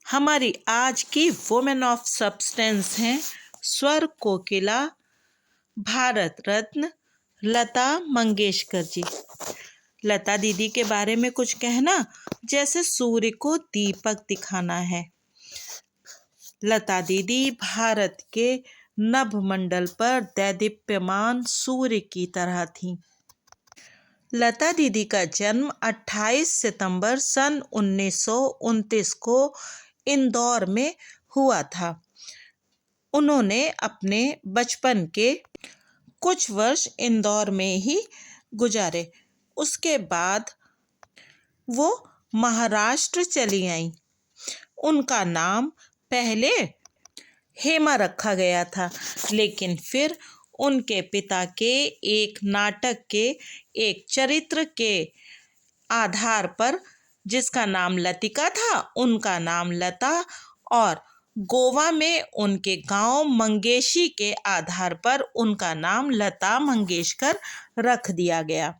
हमारी आज की वुमेन ऑफ सब्सटेंस हैं स्वर कोकिला, भारत रत्न लता मंगेशकर जी। लता दीदी के बारे में कुछ कहना जैसे सूर्य को दीपक दिखाना है। लता दीदी भारत के नभमंडल पर दैदीप्यमान सूर्य की तरह थीं। लता दीदी का जन्म 28 सितंबर सन 1929 को इंदौर में हुआ था। उन्होंने अपने बचपन के कुछ वर्ष इंदौर में ही गुजारे। उसके बाद वो महाराष्ट्र चली आईं। उनका नाम पहले हेमा रखा गया था, लेकिन फिर उनके पिता के एक नाटक के एक चरित्र के आधार पर, जिसका नाम लतिका था, उनका नाम लता, और गोवा में उनके गांव मंगेशी के आधार पर उनका नाम लता मंगेशकर रख दिया गया।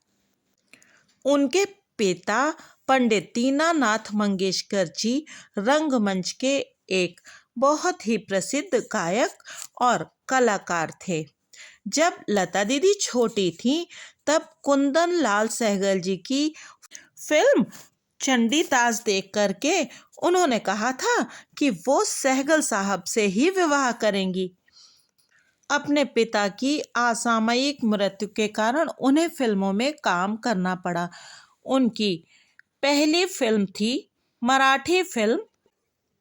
उनके पिता पंडित दीनानाथ मंगेशकर जी रंगमंच के एक बहुत ही प्रसिद्ध गायक और कलाकार थे। जब लता दीदी छोटी थी तब कुंदन लाल सहगल जी की फिल्म चंडीदास देख करके उन्होंने कहा था कि वो सहगल साहब से ही विवाह करेंगी। अपने पिता की असामयिक मृत्यु के कारण उन्हें फिल्मों में काम करना पड़ा। उनकी पहली फिल्म थी मराठी फिल्म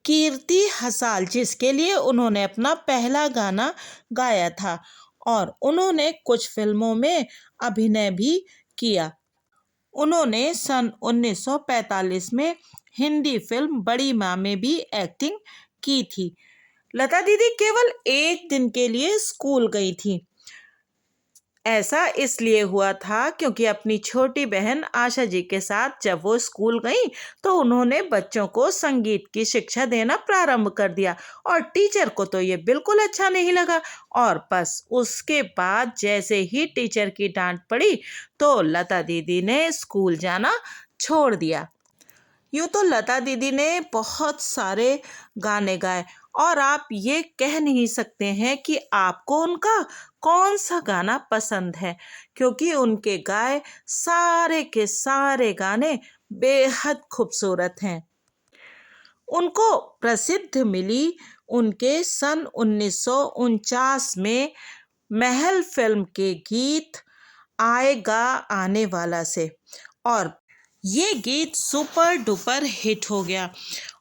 कीर्ति हसाल, जिसके लिए उन्होंने अपना पहला गाना गाया था, और उन्होंने कुछ फिल्मों में अभिनय भी किया। उन्होंने सन 1945 में हिंदी फिल्म बड़ी माँ में भी एक्टिंग की थी। लता दीदी केवल एक दिन के लिए स्कूल गई थी। ऐसा इसलिए हुआ था क्योंकि अपनी छोटी बहन आशा जी के साथ जब वो स्कूल गई तो उन्होंने बच्चों को संगीत की शिक्षा देना प्रारंभ कर दिया, और टीचर को तो ये बिल्कुल अच्छा नहीं लगा। और बस उसके बाद जैसे ही टीचर की डांट पड़ी तो लता दीदी ने स्कूल जाना छोड़ दिया। यूँ तो लता दीदी ने बहुत सारे गाने गाए, और आप ये कह नहीं सकते हैं कि आपको उनका कौन सा गाना पसंद है, क्योंकि उनके गाए सारे के सारे गाने बेहद खूबसूरत हैं। उनको प्रसिद्ध मिली उनके सन 1949 में महल फिल्म के गीत आएगा आने वाला से, और ये गीत सुपर डुपर हिट हो गया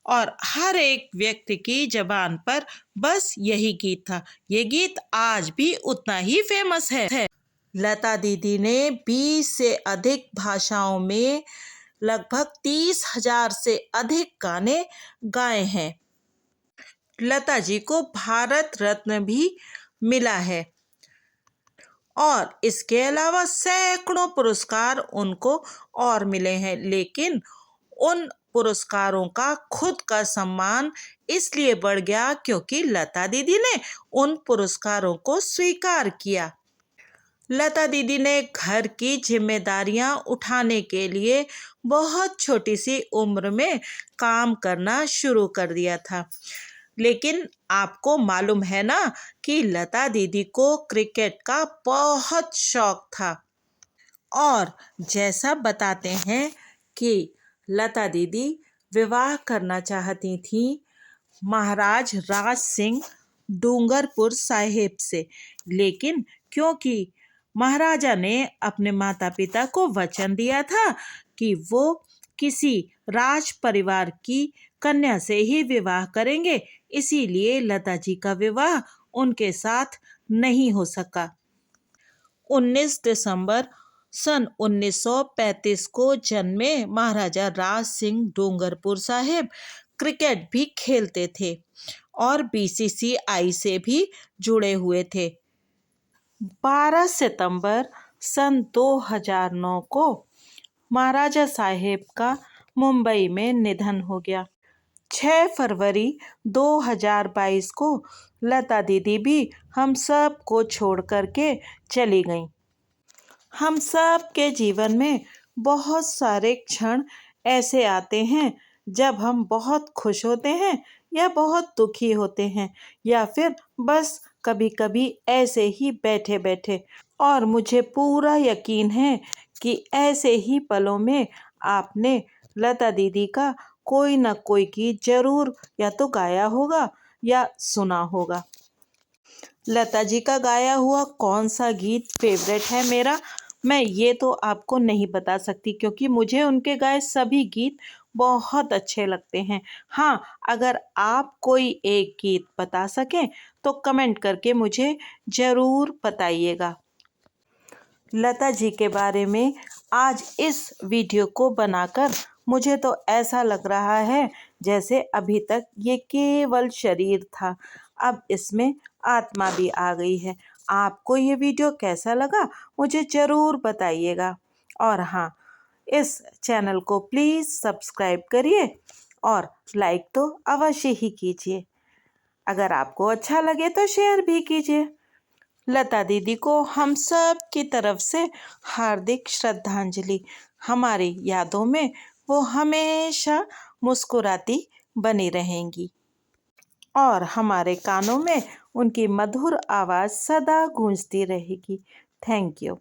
और हर एक व्यक्ति की जबान पर बस यही गीत था। ये गीत आज भी उतना ही फेमस है। लता दीदी ने 20 से अधिक भाषाओं में लगभग 30,000 से अधिक गाने गाए हैं। लता जी को भारत रत्न भी मिला है, और इसके अलावा सैकड़ों पुरस्कार उनको और मिले हैं, लेकिन उन पुरस्कारों का खुद का सम्मान इसलिए बढ़ गया क्योंकि लता दीदी ने उन पुरस्कारों को स्वीकार किया। लता दीदी ने घर की जिम्मेदारियां उठाने के लिए बहुत छोटी सी उम्र में काम करना शुरू कर दिया था। लेकिन आपको मालूम है ना कि लता दीदी को क्रिकेट का बहुत शौक था, और जैसा बताते हैं कि लता दीदी विवाह करना चाहती थी महाराज राज सिंह डूंगरपुर साहिब से, लेकिन क्योंकि महाराजा ने अपने माता पिता को वचन दिया था कि वो किसी राज परिवार की कन्या से ही विवाह करेंगे, इसीलिए लता जी का विवाह उनके साथ नहीं हो सका। 19 दिसंबर सन 1935 को जन्मे महाराजा राज सिंह डूंगरपुर साहिब क्रिकेट भी खेलते थे और बीसीसीआई से भी जुड़े हुए थे। 12 सितंबर सन 2009 को महाराजा साहिब का मुंबई में निधन हो गया। 6 फरवरी 2022 को लता दीदी भी हम सब को छोड़ करके चली गईं। हम सब के जीवन में बहुत सारे क्षण ऐसे आते हैं जब हम बहुत खुश होते हैं या बहुत दुखी होते हैं या फिर बस कभी कभी ऐसे ही बैठे बैठे। और मुझे पूरा यकीन है कि ऐसे ही पलों में आपने लता दीदी का कोई ना कोई गीत जरूर या तो गाया होगा या सुना होगा। लता जी का गाया हुआ कौन सा गीत फेवरेट है मेरा, मैं ये तो आपको नहीं बता सकती क्योंकि मुझे उनके गाए सभी गीत बहुत अच्छे लगते हैं। हाँ, अगर आप कोई एक गीत बता सकें तो कमेंट करके मुझे ज़रूर बताइएगा। लता जी के बारे में आज इस वीडियो को बनाकर मुझे तो ऐसा लग रहा है जैसे अभी तक ये केवल शरीर था, अब इसमें आत्मा भी आ गई है। आपको ये वीडियो कैसा लगा मुझे ज़रूर बताइएगा। और हाँ, इस चैनल को प्लीज़ सब्सक्राइब करिए और लाइक तो अवश्य ही कीजिए। अगर आपको अच्छा लगे तो शेयर भी कीजिए। लता दीदी को हम सब की तरफ से हार्दिक श्रद्धांजलि। हमारी यादों में वो हमेशा मुस्कुराती बनी रहेंगी और हमारे कानों में उनकी मधुर आवाज़ सदा गूंजती रहेगी। Thank you.